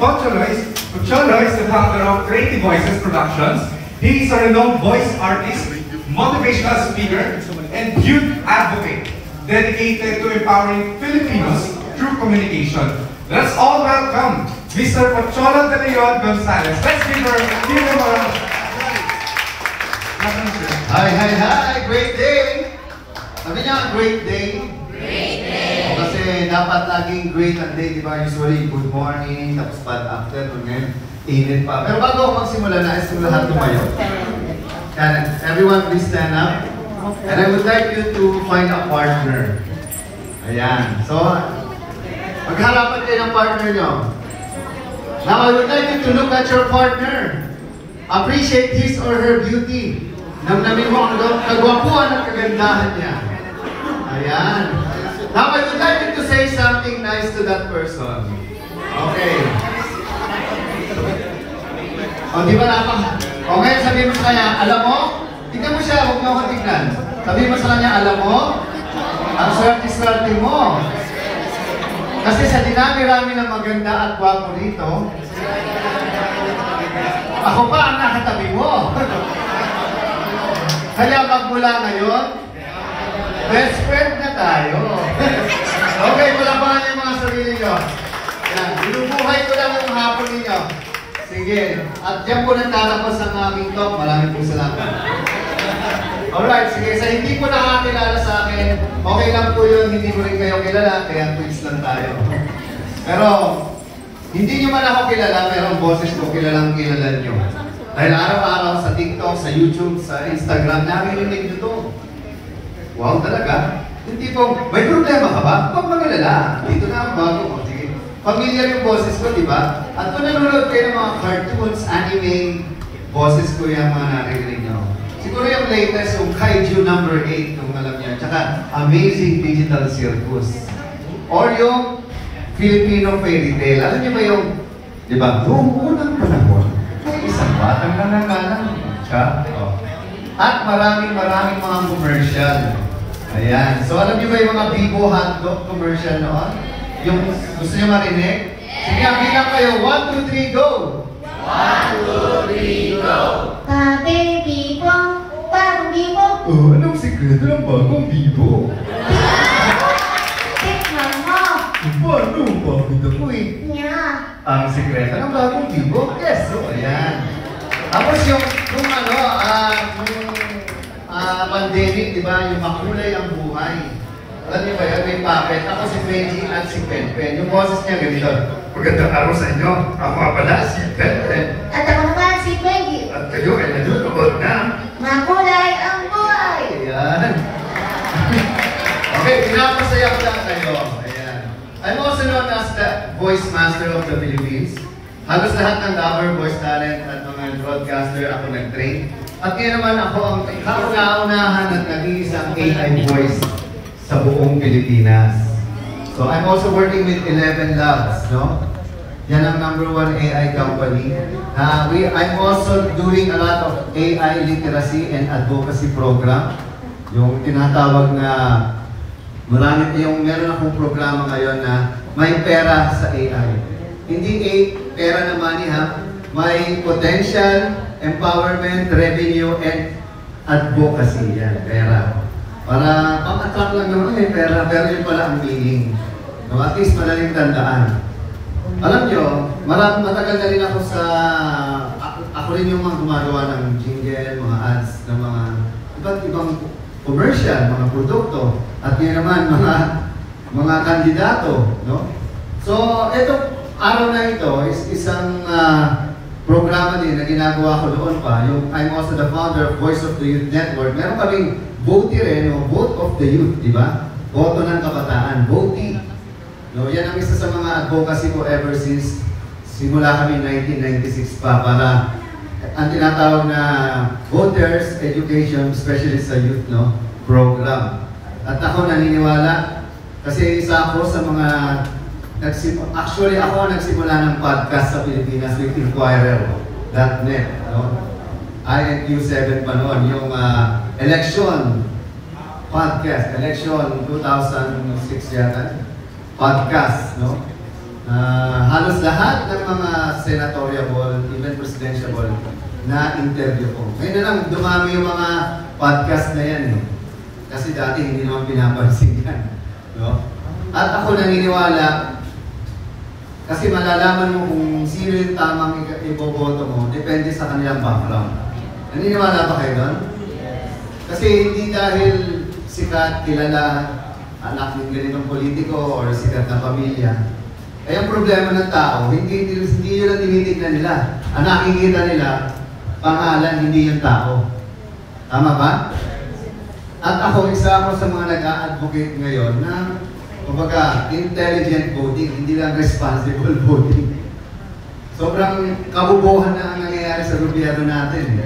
Pocholo is the founder of Creative Voices Productions. He is a renowned voice artist, motivational speaker, and youth advocate, dedicated to empowering Filipinos through communication. Let's all welcome Mr. Pocholo de Leon Gonzalez. Let's give her a round. Hi! Great day! Sabi niya, great day? Great day! O kasi dapat laging great ang day, di ba? Usually, good morning, tapos bad afternoon, ngayon, init pa. Pero bago ako magsimula, nais kong lahat tumayo. Everyone, please stand up. And I would like you to find a partner. Ayan. So, magharapan kayo ng partner nyo. Now, I would like you to look at your partner. Appreciate his or her beauty. Namnamin mo ang kagwapuan at kagandahan niya. Ayan. Now, I would like you to say something nice to that person. Okay. O, di ba okay, sabihin mo sa kanya, alam mo, tignan mo siya, huwag mo ako tignan. Sabihin mo sa kanya, alam mo, ang swerte-swerte mo. Kasi sa dinami-rami ng maganda at gwapo rito, ako pa ang nakatabi mo. Kaya magmula ngayon, best friend na tayo. Okay, palabahan yung mga sarili nyo. Yan, binubuhay ko lang yung hapon ninyo. Sige, at diyan po nagtatapos ang aming talk. Maraming po salamat. Alright, sige, sa hindi po nakakilala sa akin, okay lang po yun, hindi ko rin kayo kilala, kaya twins lang tayo. Pero, hindi nyo man ako kilala, pero ang boses ko kilalang kilala nyo. Dahil araw-araw sa TikTok, sa YouTube, sa Instagram, narinig nyo to. Wow, talaga? Hindi po, may problema ka ba? Huwag mag-alala. Dito na ang bago ko. Sige. Familiar yung boses ko, di ba? At kung nanonood kayo ng mga cartoons, anime, boses ko yung mga narinig nyo. Siguro yung latest, yung Kaiju number 8, kung alam niya. Tsaka, Amazing Digital Circus. Or yung Filipino fairy tale. Alam niyo ba yung, di ba? Noong unang panahon, may isang batang nangangalang siya. Oh. At maraming mga commercial. Ayan. So alam niyo ba yung mga Bibo hotdog commercial noon? Yung gusto niyo marinig? Sige, bilang kayo. 1, 2, 3, go! 1, 2, 3, go! Bagong Bibo, bagong Bibo. Oh, anong sikreto ng bagong Bibo? Tikman mo. Paano? Bakit ako eh? Yeah. Ang sikreto ng bagong Bibo? Yes, so ayan. Tapos yung pandemic, di ba? Yung makulay ang buhay. Alam niyo ba yan? May puppet. Ako si Benji at si Penpen. Yung boses niya ganito. Magandang araw sa inyo. Ako nga pala si Penpen. At ako naman si Benji. At kayo ay nanonood na Makulay ang buhay. Ayan. Okay, pinapasaya ko lang kayo. Ayan. I'm also known as the voice master of the Philippines. Halos lahat ng Dabber voice talent at mga broadcaster ako nag-train. At ngayon naman ako ang kauna-unahan at nag-iisang AI voice sa buong Pilipinas. So I'm also working with 11 Labs, no? Yan ang #1 AI company. I'm also doing a lot of AI literacy and advocacy program. Yung tinatawag na meron akong programa ngayon na may pera sa AI. Hindi pera na money ha. May potential, empowerment, revenue, and advocacy. Yan, pera. Para pang-attract lang naman may pera, pero yun pala ang meaning. No, at least madaling tandaan. Alam nyo, matagal na rin ako ako rin yung mga gumagawa ng jingle, mga ads, ng mga iba't ibang commercial, mga produkto. At yun naman, mga kandidato. No? So, ito, araw na ito is isang programa din na ginagawa ko noon pa. I'm also the founder of Voice of the Youth Network. Meron kaming VOTE rin, no? Vote of the Youth, di ba? Boto ng kabataan, VOTE. No, yan ang isa sa mga advocacy ko ever since simula kami 1996 pa para ang tinatawag na Voters Education, especially sa youth, no, program. At ako naniniwala kasi isa ako sa mga actually ako ang nagsimula ng podcast sa Pilipinas with Inquirer.net, no? INQ7 pa noon, yung election podcast, election 2006 yata, podcast, no? halos lahat ng mga senatoriable, even presidentiable na interview ko. Ngayon na lang, dumami yung mga podcast na yan eh. Kasi dati hindi naman pinapansin yan. No? At ako naniniwala, kasi malalaman mo kung sino yung tamang iboboto mo, depende sa kanilang background. Naniniwala ba kayo doon? Kasi hindi dahil sikat, kilala, anak ng ganitong politiko or sikat na pamilya. Ay ang problema ng tao, hindi yun ang tinitignan nila. Ang nakikita nila, pangalan, hindi yung tao. Tama ba? At ako, isa ako sa mga nag-a-advocate ngayon na kumbaga, intelligent voting, hindi lang responsible voting. Sobrang kabubuhan na ang nangyayari sa gobyerno natin.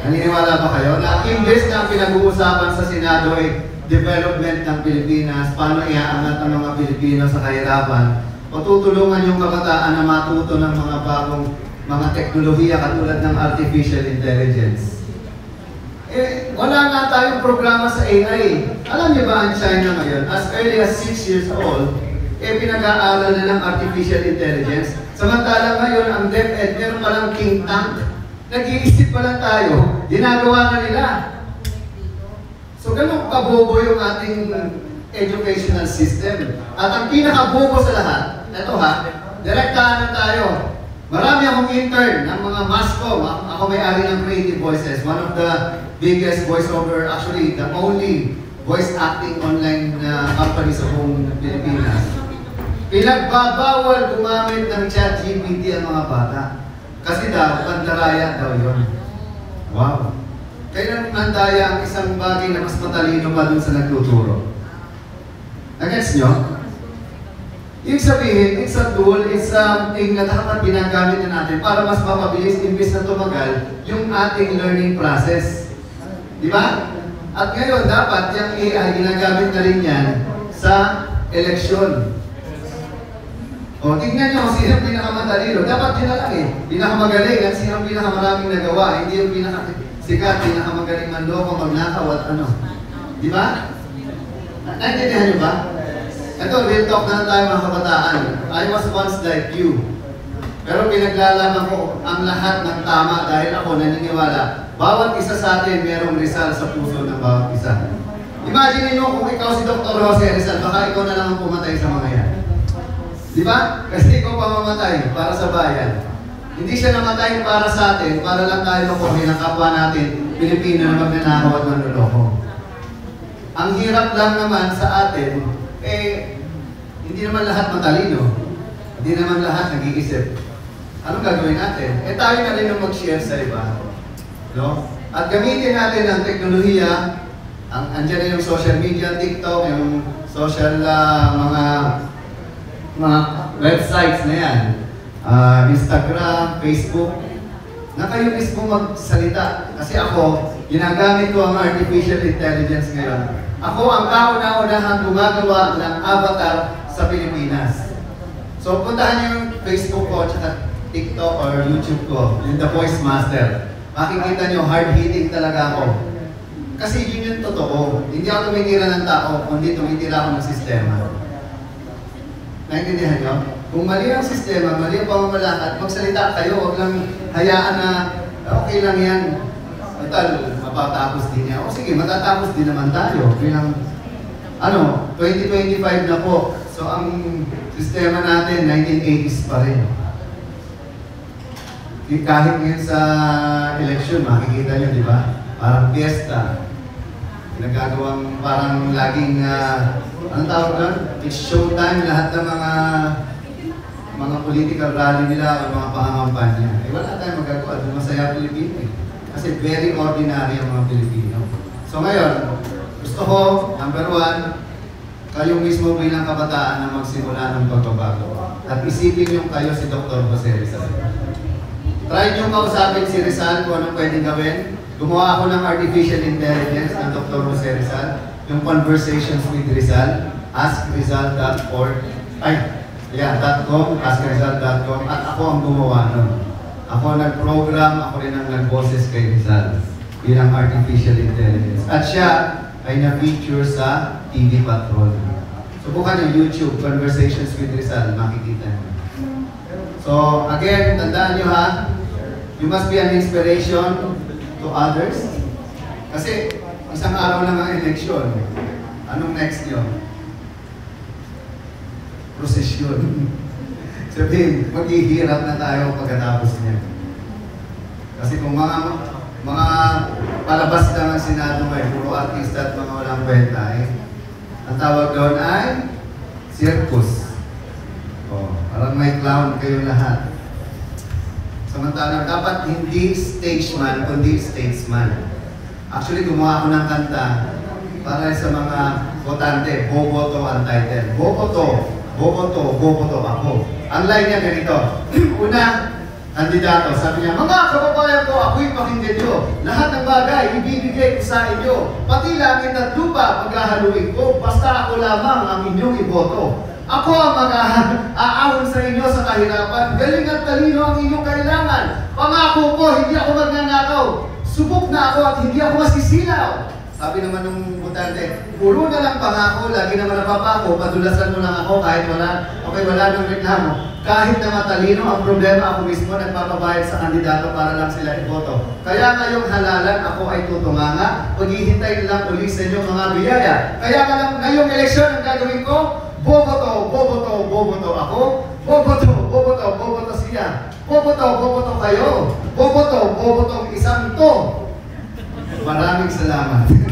Naniniwala ba kayo? Na imbes na pinag-uusapan sa Senado ay development ng Pilipinas, paano iaangat ang mga Pilipino sa kahirapan, o tutulungan yung kabataan na matuto ng mga bagong mga teknolohiya katulad ng artificial intelligence. Eh, wala nga tayong programa sa AI. Alam niyo ba ang China ngayon, as early as 6 years old, eh pinag-aaral na ng artificial intelligence. Samantalang ngayon, ang DepEd, meron palang think tank. Nag-iisip pa lang tayo, ginagawa na nila. So, ganun kabobo yung ating educational system. At ang pinakabobo sa lahat, ito ha, direktahan na tayo. Marami akong intern ng mga MASCOM. Ako may-ari ng Creative Voices, one of the biggest voiceover, actually the only voice acting online company sa buong Pilipinas. Pinagbabawal gumamit ng ChatGPT ang mga bata. Kasi daw, pandaraya daw yun. Wow. Kaya nandaya ang isang bagay na mas matalino pa dun sa nagtuturo. Nag-gets nyo? Ibig sabihin, it's a tool, it's something na dapat ginagamit na natin para mas mapabilis imbis na tumagal yung ating learning process. Di ba? At ngayon, dapat yung AI ginagamit na rin yan sa eleksyon. O, tignan nyo kung sino pinakamatalino. Dapat yun na lang eh. Pinakamagaling at sino pinakamaraming nagawa. Hindi yung pinakasikat, pinakamagaling manloko, magnakaw at ano. Di ba? Naintindihan nyo ba? Ito, real talk na tayo mga kabataan. I was once like you. Pero pinaglalaman ko ang lahat ng tama dahil ako naniniwala. Bawat isa sa atin merong Rizal sa puso ng bawat isa. Imagine nyo kung ikaw si Dr. Jose Rizal, baka ikaw na lang ang pumatay sa mga yan. Di ba? Kasi ikaw pamamatay para sa bayan. Hindi siya namatay para sa atin, para lang tayo makuhin ang kapwa natin, Pilipino na magnanakaw at manloloko. Ang hirap lang naman sa atin, eh, hindi naman lahat matalino. Hindi naman lahat nag-iisip. Anong gagawin natin? Eh, tayo na rin ang mag-share sa iba. No? At gamitin natin ang teknolohiya, andyan na yung social media, TikTok, yung social mga websites na yan, Instagram, Facebook, na kayo mismo magsalita. Kasi ako, ginagamit ko ang artificial intelligence ngayon. Ako ang kauna-unahang gumagawa ng avatar sa Pilipinas. So, puntahan niyo yung Facebook ko, tsaka TikTok or YouTube ko, yung The Voice Master. Makikita niyo, hard-hitting talaga ako. Kasi yun yung totoo. Hindi ako tumitira ng tao, kundi tumitira ako ng sistema. Naintindihan nyo? Kung mali ang sistema, mali ang pamamalakad, magsalita kayo, huwag lang hayaan na okay lang yan. Total, mapatapos din niya. O sige, matatapos din naman tayo. Bilang, 2025 na po. So ang sistema natin, 1980s pa rin. Kahit ngayon sa election, makikita nyo, di ba? Parang fiesta. Nagagawang parang laging, anong tawag doon? It's showtime, lahat ng mga political rally nila o mga pangangampanya. Eh wala tayong magagawa, doon masaya Pilipino eh. Kasi very ordinary ang mga Pilipino. So ngayon, gusto ko, number 1, kayo mismo bilang kabataan na magsimula ng pagbabago. At isipin nyo kayo si Dr. Jose Rizal. Try nyo kausapin si Rizal kung anong pwedeng gawin. Gumawa ako ng artificial intelligence ng Dr. Jose Rizal, yung conversations with Rizal, askrizal.org, .com, askrizal.com, at ako ang gumawa nun. Ako nag-program, ako rin ang nag-boses kay Rizal bilang artificial intelligence. At siya ay na-feature sa TV Patrol. Subukan yung YouTube, Conversations with Rizal, makikita niyo. So, again, tandaan nyo ha, you must be an inspiration to others. Kasi, isang araw lang ang eleksyon. Anong next nyo? Prosesyon. Sabihin, maghihirap na tayo pagkatapos niya. Kasi kung mga palabas lang ang Senado ngayon, puro artista at mga walang kwenta ang tawag doon ay circus. Parang may clown kayo lahat. Samantalang dapat hindi stage man, kundi statesman. Actually, gumawa ako ng kanta para sa mga botante, boboto ang title. Boboto, boboto, boboto ako. Ang line niya ganito. Una, kandidato, sabi niya, mga kababayan ko, ako'y pakinggan nyo. Lahat ng bagay, ibibigay ko sa inyo. Pati langit at lupa, paghahaluin ko. Basta ako lamang ang inyong iboto. Ako ang mag-aahon sa inyo sa kahirapan. Galing at talino ang inyong kailangan. Pangako ko, hindi ako magnanakaw. Subok na ako at hindi ako masisilaw. Sabi naman ng botante, puro na lang pangako, lagi naman napapako, padulasan mo lang ako kahit wala nang reklamo. Kahit na matalino, ang problema ako mismo nagpapabayad sa kandidato para lang sila iboto. Kaya ngayong halalan, ako ay tutunganga, paghihintay lang uli sa inyong mga biyaya. Kaya ngayong eleksyon, ang gagawin ko, boboto, boboto, boboto ako, boboto, boboto, boboto siya, boboto, boboto kayo, boboto, boboto isang to. Maraming salamat.